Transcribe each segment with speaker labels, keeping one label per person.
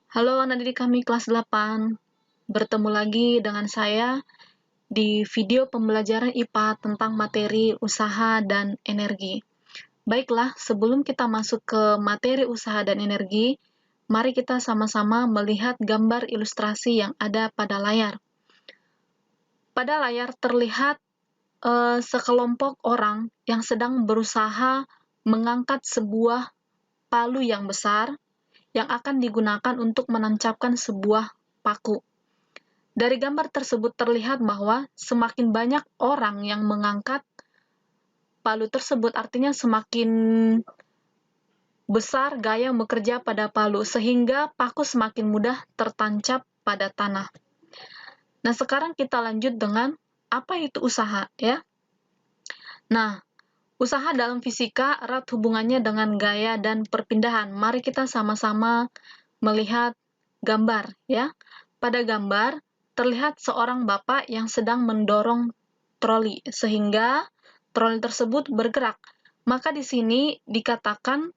Speaker 1: Halo anak didik kami kelas 8. Bertemu lagi dengan saya di video pembelajaran IPA tentang materi usaha dan energi. Baiklah, sebelum kita masuk ke materi usaha dan energi, mari kita sama-sama melihat gambar ilustrasi yang ada pada layar. Pada layar terlihat sekelompok orang yang sedang berusaha mengangkat sebuah palu yang besar yang akan digunakan untuk menancapkan sebuah paku. Dari gambar tersebut terlihat bahwa semakin banyak orang yang mengangkat palu tersebut, artinya semakin besar gaya bekerja pada palu, sehingga paku semakin mudah tertancap pada tanah. Nah, sekarang kita lanjut dengan apa itu usaha, ya. Nah, usaha dalam fisika erat hubungannya dengan gaya dan perpindahan. Mari kita sama-sama melihat gambar, ya. Pada gambar, terlihat seorang bapak yang sedang mendorong troli, sehingga troli tersebut bergerak. Maka di sini dikatakan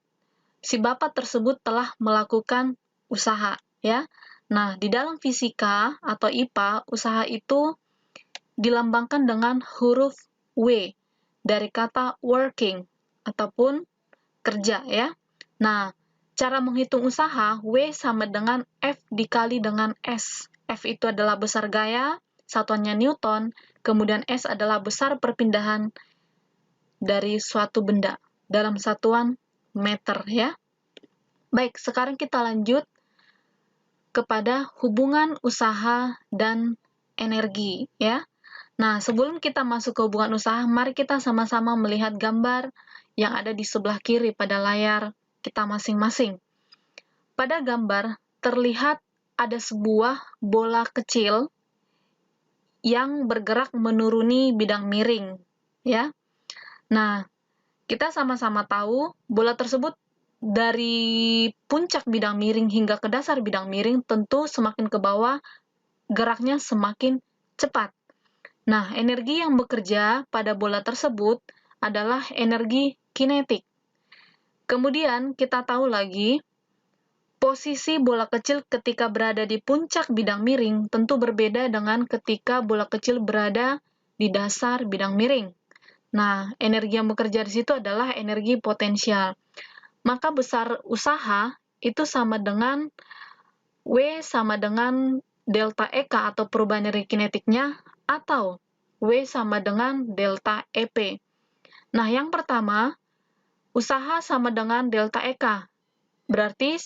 Speaker 1: si bapak tersebut telah melakukan usaha, ya. Nah, di dalam fisika atau IPA, usaha itu dilambangkan dengan huruf W dari kata working ataupun kerja, ya. Nah, cara menghitung usaha, W sama dengan F dikali dengan S. F itu adalah besar gaya, satuannya Newton, kemudian S adalah besar perpindahan dari suatu benda dalam satuan meter, ya. Baik, sekarang kita lanjut kepada hubungan usaha dan energi, ya. Nah, sebelum kita masuk ke hubungan usaha, mari kita sama-sama melihat gambar yang ada di sebelah kiri pada layar kita masing-masing. Pada gambar terlihat ada sebuah bola kecil yang bergerak menuruni bidang miring, ya. Nah, kita sama-sama tahu bola tersebut dari puncak bidang miring hingga ke dasar bidang miring, tentu semakin ke bawah geraknya semakin cepat. Nah, energi yang bekerja pada bola tersebut adalah energi kinetik. Kemudian kita tahu lagi, posisi bola kecil ketika berada di puncak bidang miring tentu berbeda dengan ketika bola kecil berada di dasar bidang miring. Nah, energi yang bekerja di situ adalah energi potensial. Maka besar usaha itu sama dengan W sama dengan delta EK atau perubahan energi kinetiknya, atau W sama dengan delta EP. Nah, yang pertama, usaha sama dengan delta EK. Berarti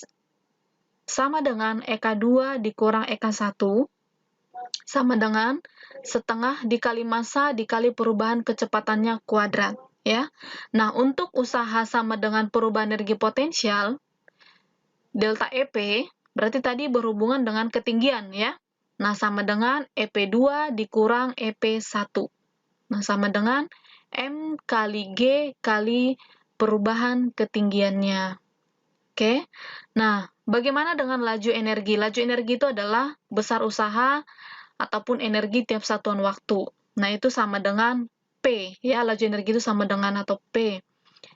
Speaker 1: sama dengan EK2 dikurang EK1 sama dengan setengah dikali massa dikali perubahan kecepatannya kuadrat, ya. Nah, untuk usaha sama dengan perubahan energi potensial, delta EP berarti tadi berhubungan dengan ketinggian, ya. Nah, sama dengan EP2 dikurang EP1. Nah, sama dengan M kali G kali perubahan ketinggiannya. Oke. Nah, bagaimana dengan laju energi? Laju energi itu adalah besar usaha ataupun energi tiap satuan waktu. Nah, itu sama dengan P, ya. Laju energi itu sama dengan atau P.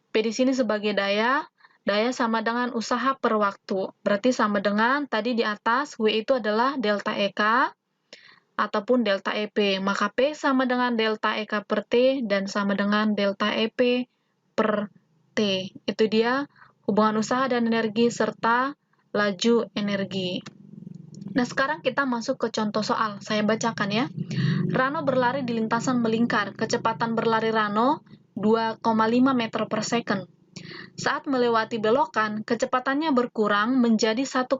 Speaker 1: P di sini sebagai daya, daya sama dengan usaha per waktu. Berarti sama dengan tadi di atas, W itu adalah delta EK ataupun delta EP. Maka P sama dengan delta EK per T dan sama dengan delta EP per T. Itu dia hubungan usaha dan energi serta laju energi. Nah, sekarang kita masuk ke contoh soal. Saya bacakan, ya. Rano berlari di lintasan melingkar. Kecepatan berlari Rano 2,5 meter per second. Saat melewati belokan, kecepatannya berkurang menjadi 1,9.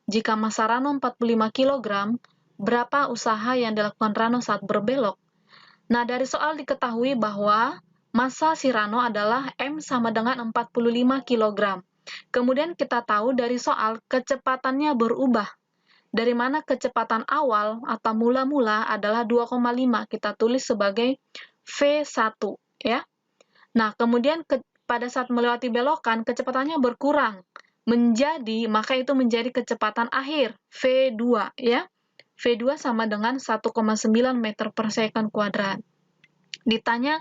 Speaker 1: Jika massa Rano 45 kg, berapa usaha yang dilakukan Rano saat berbelok? Nah, dari soal diketahui bahwa massa si Rano adalah M sama dengan 45 kg. Kemudian kita tahu dari soal kecepatannya berubah. Dari mana kecepatan awal atau mula-mula adalah 2,5. Kita tulis sebagai V1, ya. Nah, kemudian pada saat melewati belokan, kecepatannya berkurang. Maka itu menjadi kecepatan akhir, V2, ya. V2 sama dengan 1,9 meter per second kuadrat. Ditanya,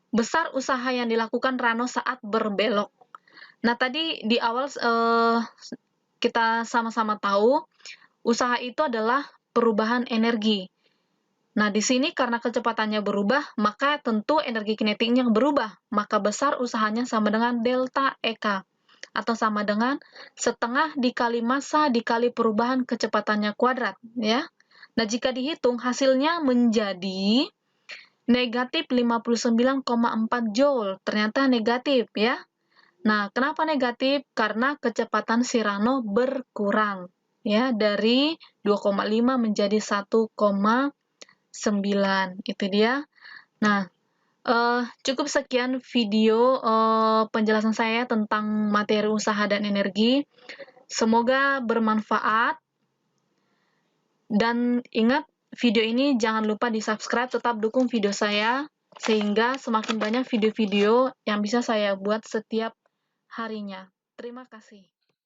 Speaker 1: besar usaha yang dilakukan Rano saat berbelok. Nah, tadi di awal kita sama-sama tahu, usaha itu adalah perubahan energi. Nah, di sini karena kecepatannya berubah, maka tentu energi kinetiknya berubah. Maka besar usahanya sama dengan delta EK. Atau sama dengan setengah dikali massa dikali perubahan kecepatannya kuadrat. Ya. Nah, jika dihitung, hasilnya menjadi negatif 59,4 Joule. Ternyata negatif, ya. Nah, kenapa negatif? Karena kecepatan Cyrano berkurang. Ya, dari 2,5 menjadi 1,9. Itu dia. Nah, cukup sekian video penjelasan saya tentang materi usaha dan energi. Semoga bermanfaat. Dan ingat, video ini jangan lupa di-subscribe, tetap dukung video saya, sehingga semakin banyak video-video yang bisa saya buat setiap harinya. Terima kasih.